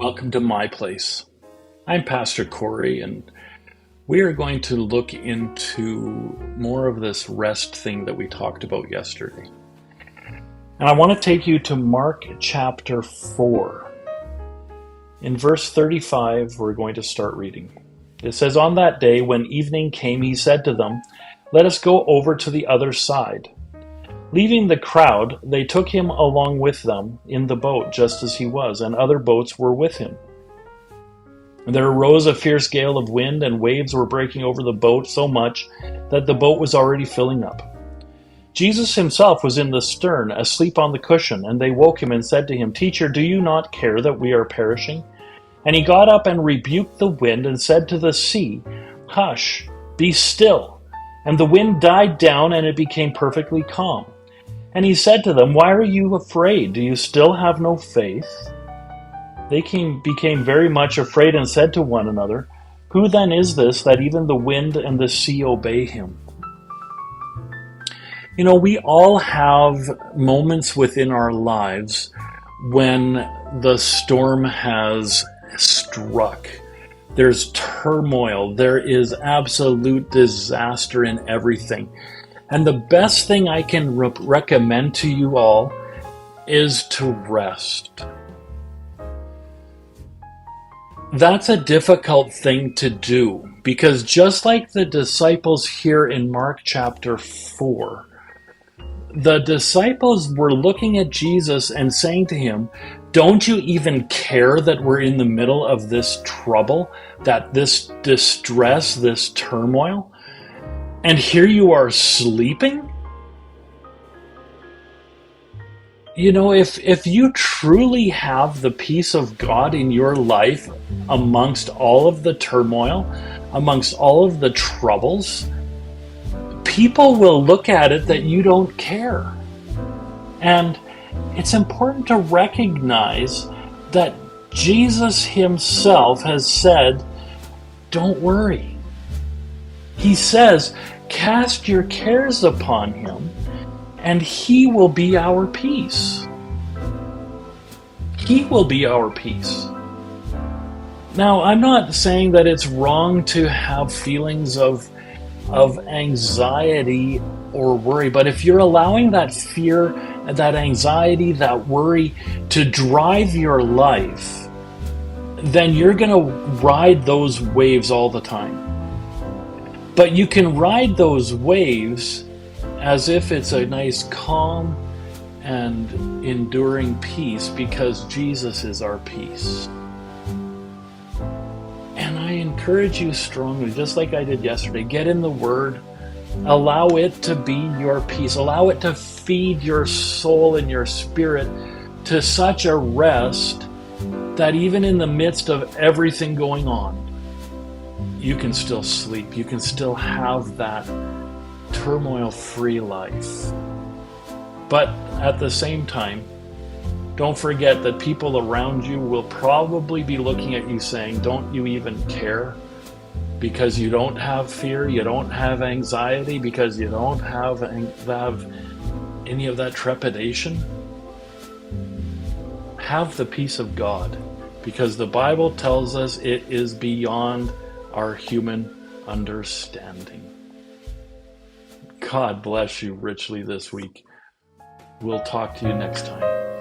Welcome to my place. I'm Pastor Corey, and we are going to look into more of this rest thing that we talked about yesterday. And I want to take you to Mark chapter 4. In verse 35, we're going to start reading. It says, "On that day, when evening came, he said to them, 'Let us go over to the other side.' Leaving the crowd, they took him along with them in the boat, just as he was, and other boats were with him. There arose a fierce gale of wind, and waves were breaking over the boat so much that the boat was already filling up. Jesus himself was in the stern, asleep on the cushion, and they woke him and said to him, 'Teacher, do you not care that we are perishing?' And he got up and rebuked the wind and said to the sea, 'Hush, be still.' And the wind died down, and it became perfectly calm. And he said to them, 'Why are you afraid? Do you still have no faith?' They became very much afraid and said to one another, 'Who then is this that even the wind and the sea obey him?'" You know, we all have moments within our lives when the storm has struck. There's turmoil. There is absolute disaster in everything. And the best thing I can recommend to you all is to rest. That's a difficult thing to do because just like the disciples here in Mark chapter 4, the disciples were looking at Jesus and saying to him, "Don't you even care that we're in the middle of this trouble, that this distress, this turmoil? And here you are sleeping?" You know, if you truly have the peace of God in your life amongst all of the turmoil, amongst all of the troubles, people will look at it that you don't care. And it's important to recognize that Jesus himself has said, "Don't worry." He says, "Cast your cares upon him, and he will be our peace." He will be our peace. Now, I'm not saying that it's wrong to have feelings of anxiety or worry, but if you're allowing that fear, that anxiety, that worry to drive your life, then you're going to ride those waves all the time. But you can ride those waves as if it's a nice calm and enduring peace because Jesus is our peace. And I encourage you strongly, just like I did yesterday, get in the Word. Allow it to be your peace. Allow it to feed your soul and your spirit to such a rest that even in the midst of everything going on, you can still sleep. You can still have that turmoil-free life. But at the same time, don't forget that people around you will probably be looking at you saying, "Don't you even care? Because you don't have fear, you don't have anxiety, because you don't have any of that trepidation." Have the peace of God, because the Bible tells us it is beyond our human understanding. God bless you richly this week. We'll talk to you next time.